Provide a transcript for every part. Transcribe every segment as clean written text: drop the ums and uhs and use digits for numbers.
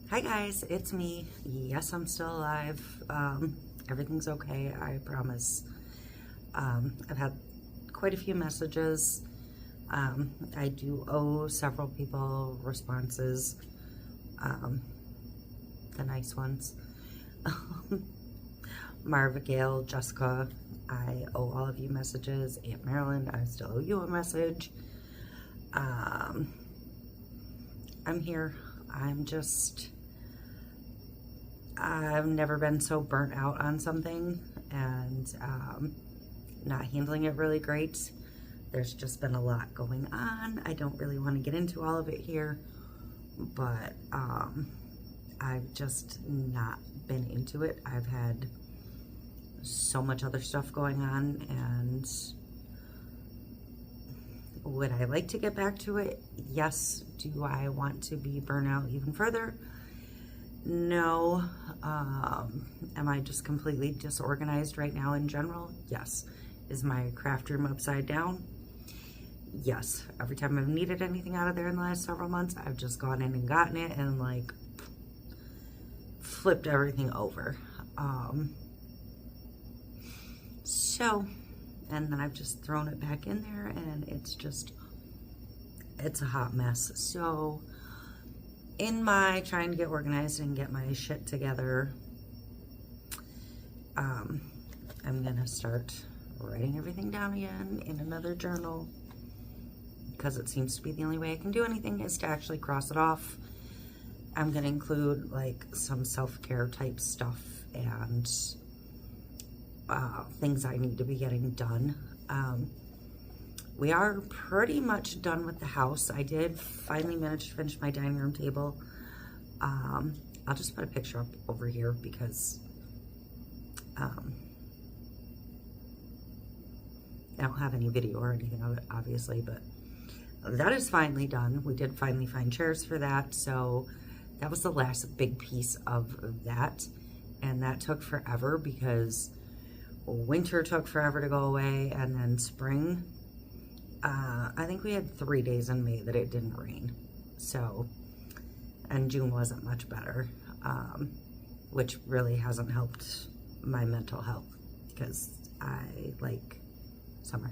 Hi guys, it's me. Yes, I'm still alive. Everything's okay, I promise. I've had quite a few messages. I do owe several people responses, the nice ones. Marva, Gail, Jessica, I owe all of you messages. Aunt Marilyn, I still owe you a message. I'm here. I've never been so burnt out on something and not handling it really great. There's just been a lot going on. I don't really want to get into all of it here, but I've just not been into it. I've had so much other stuff going on, and would I like to get back to it? Yes. Do I want to be burnout even further? No. Am I just completely disorganized right now in general? Yes. Is my craft room upside down? Yes. Every time I've needed anything out of there in the last several months, I've just gone in and gotten it and like flipped everything over. And then I've just thrown it back in there, and it's a hot mess. So in my trying to get organized and get my shit together, I'm gonna start writing everything down again in another journal, because it seems to be the only way I can do anything is to actually cross it off. I'm gonna include like some self-care type stuff and things I need to be getting done. We are pretty much done with the house. I did finally manage to finish my dining room table. I'll just put a picture up over here because I don't have any video or anything of it, obviously, but that is finally done. We did finally find chairs for that, so that was the last big piece of that, and that took forever because winter took forever to go away, and then spring, I think we had 3 days in May that it didn't rain, so, and June wasn't much better, which really hasn't helped my mental health because I like summer.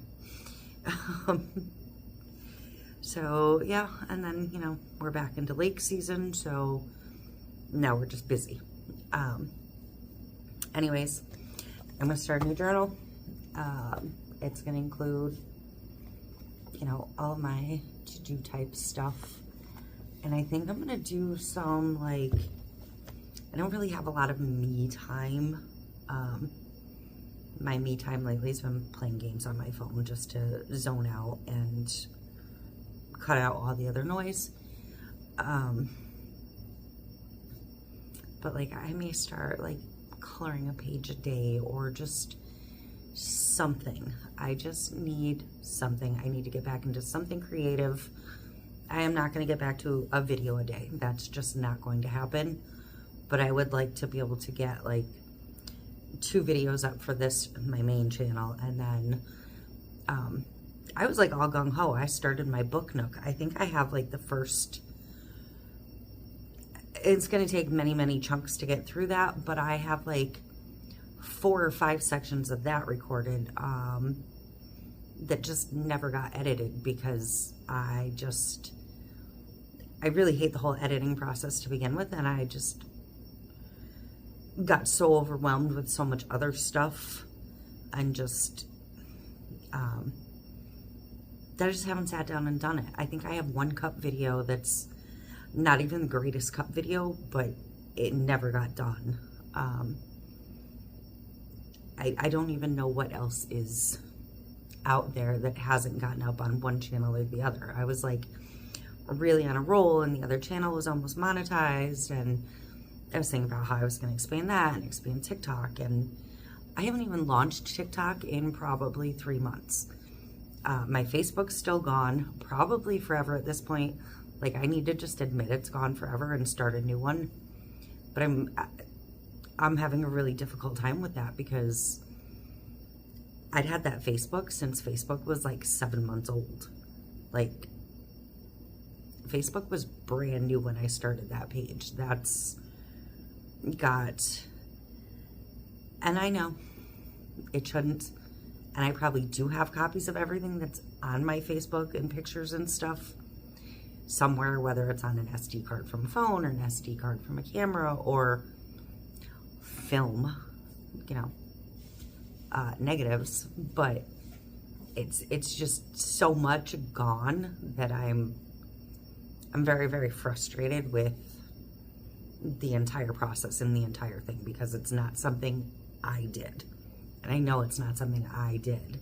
So yeah, and then, you know, we're back into lake season, so now we're just busy. Anyways, I'm gonna start a new journal. It's gonna include, you know, all of my to-do type stuff. And I think I'm gonna do some, like, I don't really have a lot of me time. My me time lately has been playing games on my phone just to zone out and cut out all the other noise. But like, I may start like coloring a page a day or just something. I just need something. I need to get back into something creative. I am not going to get back to a video a day. That's just not going to happen. But I would like to be able to get like 2 videos up for this, my main channel, and then I was like all gung-ho. I started my book nook. I think I have like the first, it's going to take many chunks to get through that, but I have like 4 or 5 sections of that recorded that just never got edited because I really hate the whole editing process to begin with, and I just got so overwhelmed with so much other stuff and just that I just haven't sat down and done it. I think I have one cup video that's not even the greatest cup video, but it never got done. I don't even know what else is out there that hasn't gotten up on one channel or the other. I was like really on a roll, and the other channel was almost monetized, and I was thinking about how I was going to expand that and expand TikTok, and I haven't even launched TikTok in probably 3 months. My Facebook's still gone, probably forever at this point. Like, I need to just admit it's gone forever and start a new one. But I'm having a really difficult time with that because I'd had that Facebook since Facebook was like 7 months old. Like, Facebook was brand new when I started that page. That's got, and I know it shouldn't, and I probably do have copies of everything that's on my Facebook and pictures and stuff somewhere, whether it's on an SD card from a phone or an SD card from a camera or film, you know, negatives, but it's just so much gone that I'm very, very frustrated with the entire process and the entire thing, because it's not something I did. And I know it's not something I did.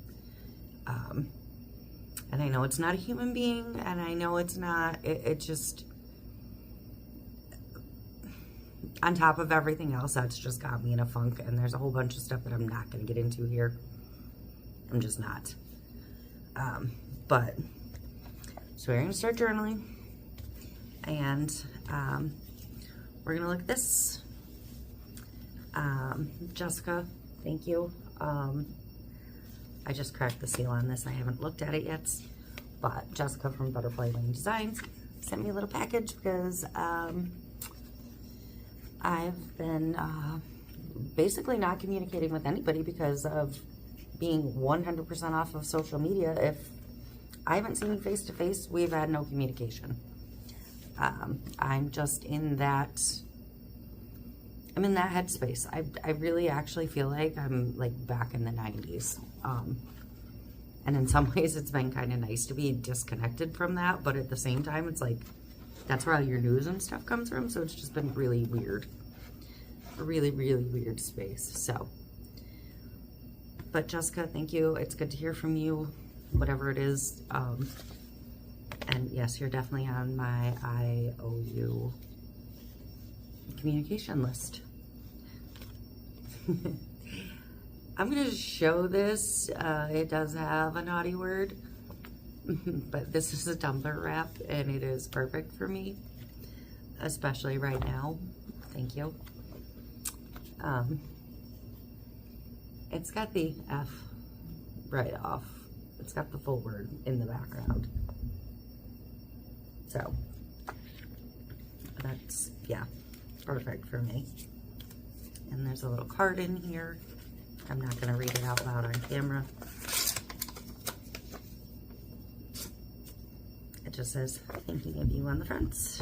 And I know it's not a human being, and I know it's not, it just, on top of everything else, that's just got me in a funk, and there's a whole bunch of stuff that I'm not going to get into here. I'm just not. But, so we're going to start journaling, and we're going to look at this. Jessica, thank you. I just cracked the seal on this. I haven't looked at it yet, but Jessica from Butterfly Wing Designs sent me a little package because I've been basically not communicating with anybody because of being 100% off of social media. If I haven't seen you face to face, we've had no communication. I'm just in that, I'm in that headspace. I really actually feel like I'm like back in the 90s. And in some ways it's been kind of nice to be disconnected from that, but at the same time it's like, that's where all your news and stuff comes from, so it's just been really weird. A really, really weird space, so. But Jessica, thank you. It's good to hear from you, whatever it is. And yes, you're definitely on my IOU communication list. I'm going to show this. It does have a naughty word, but this is a tumbler wrap, and it is perfect for me, especially right now. Thank you. It's got the F right off. It's got the full word in the background. So, that's, yeah, perfect for me. And there's a little card in here. I'm not going to read it out loud on camera. It just says, thinking of you on the front.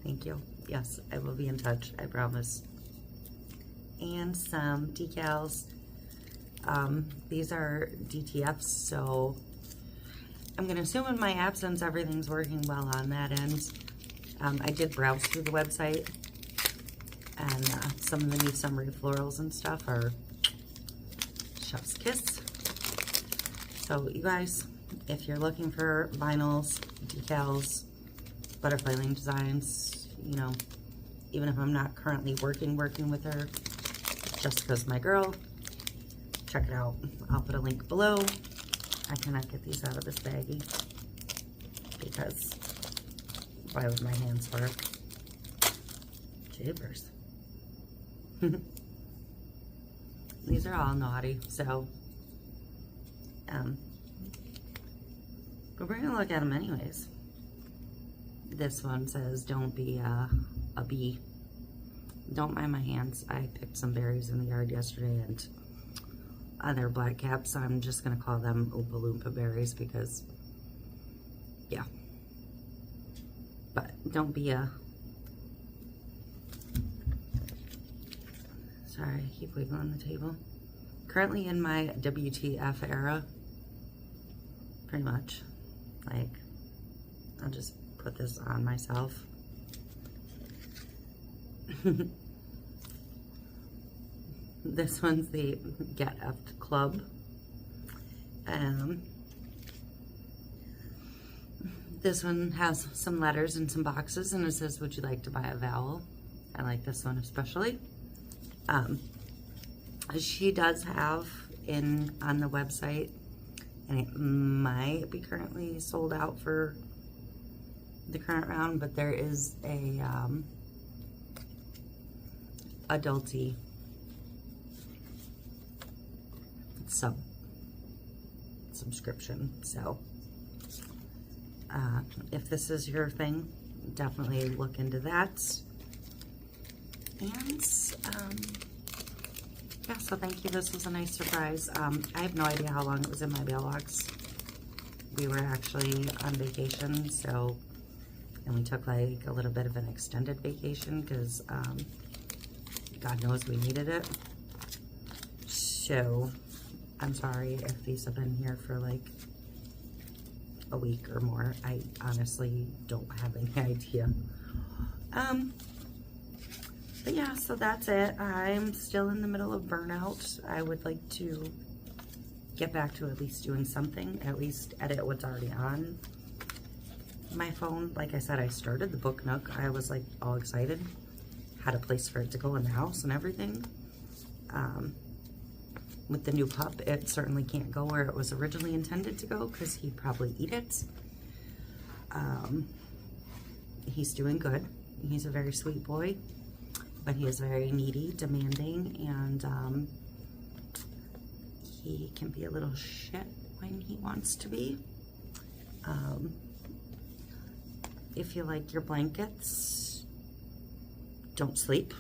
Thank you. Yes, I will be in touch, I promise. And some decals. These are DTFs, so I'm going to assume in my absence everything's working well on that end. I did browse through the website, and some of the new summery florals and stuff are chef's kiss. So you guys, if you're looking for vinyls, decals, Butterfly Wing Designs, you know, even if I'm not currently working with her, Jessica's my girl. Check it out. I'll put a link below. I cannot get these out of this baggie because why would my hands work? Jeepers. These are all naughty, so but we're gonna look at them anyways. This one says, don't be a bee. Don't mind my hands. I picked some berries in the yard yesterday, and they're black caps. I'm just going to call them Oompa Loompa berries because, yeah. But don't be a... Sorry, I keep wiggling the table. Currently in my WTF era, pretty much. Like, I'll just put this on myself. This one's the Get Effed Club. This one has some letters and some boxes, and it says, would you like to buy a vowel? I like this one especially. She does have on the website, and it might be currently sold out for the current round, but there is a adulty subscription. So if this is your thing, definitely look into that. And yeah, so thank you. This was a nice surprise. I have no idea how long it was in my mailbox. We were actually on vacation, so, and we took like a little bit of an extended vacation because God knows we needed it. So I'm sorry if these have been here for like a week or more. I honestly don't have any idea. But yeah, so that's it. I'm still in the middle of burnout. I would like to get back to at least doing something, at least edit what's already on my phone. Like I said, I started the book nook. I was like all excited, had a place for it to go in the house and everything. With the new pup, it certainly can't go where it was originally intended to go because he'd probably eat it. He's doing good. He's a very sweet boy, but he is very needy, demanding, and he can be a little shit when he wants to be. If you like your blankets, don't sleep.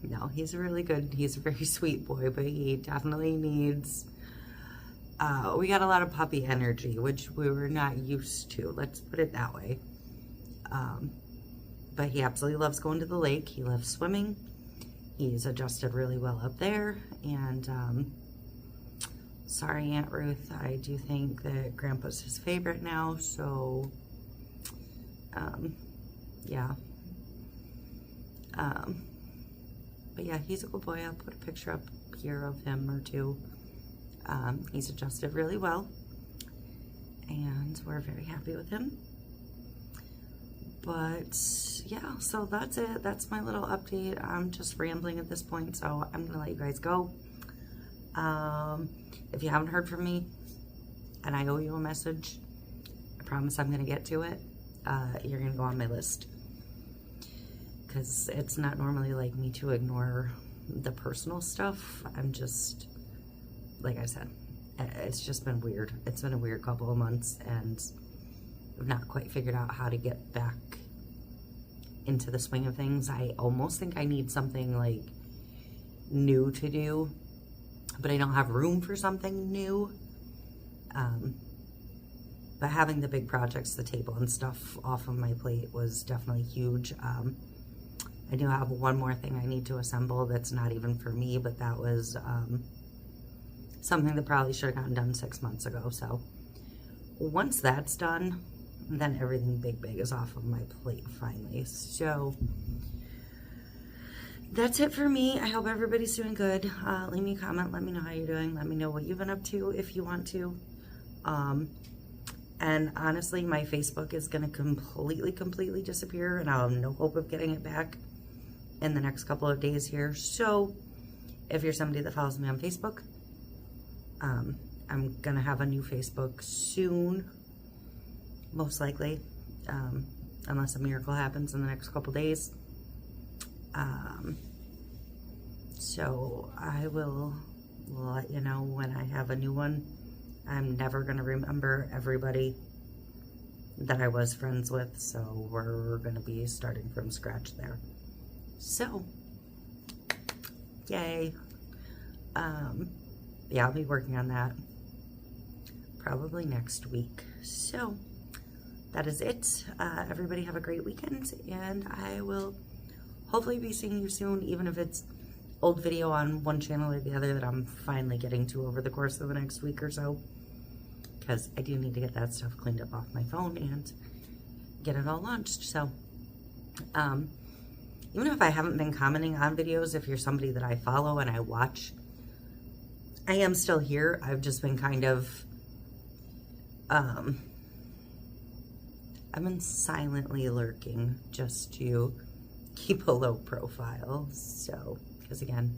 No, he's really good. He's a very sweet boy, but he definitely needs, we got a lot of puppy energy, which we were not used to. Let's put it that way. But he absolutely loves going to the lake. He loves swimming. He's adjusted really well up there. And sorry, Aunt Ruth, I do think that Grandpa's his favorite now. So, yeah. But yeah, he's a good boy. I'll put a picture up here of him or two. He's adjusted really well. And we're very happy with him. But yeah, so that's it. That's my little update. I'm just rambling at this point, so I'm gonna let you guys go. If you haven't heard from me and I owe you a message, I promise I'm gonna get to it. You're gonna go on my list because it's not normally like me to ignore the personal stuff. I'm just, like I said, it's just been weird. It's been a weird couple of months, and I've not quite figured out how to get back into the swing of things. I almost think I need something like new to do, but I don't have room for something new. But having the big projects, the table and stuff off of my plate was definitely huge. I do have one more thing I need to assemble that's not even for me, but that was something that probably should have gotten done 6 months ago. So once that's done, then everything big is off of my plate finally. So that's it for me. I hope everybody's doing good. Leave me a comment. Let me know how you're doing. Let me know what you've been up to if you want to. And honestly, my Facebook is going to completely disappear, and I'll have no hope of getting it back in the next couple of days here. So if you're somebody that follows me on Facebook, I'm going to have a new Facebook soon, most likely, unless a miracle happens in the next couple days. So I will let you know when I have a new one. I'm never going to remember everybody that I was friends with, so we're going to be starting from scratch there. So, yay. Yeah, I'll be working on that probably next week. So, that is it. Everybody have a great weekend, and I will hopefully be seeing you soon, even if it's old video on one channel or the other that I'm finally getting to over the course of the next week or so, because I do need to get that stuff cleaned up off my phone and get it all launched. So, even if I haven't been commenting on videos, if you're somebody that I follow and I watch, I am still here. I've just been kind of, I've been silently lurking just to keep a low profile. So, because again,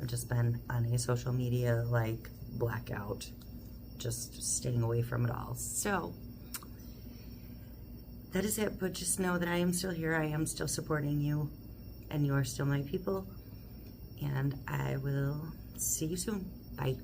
I've just been on a social media like blackout, just staying away from it all. So, that is it. But just know that I am still here. I am still supporting you, and you are still my people. And I will see you soon. Bye.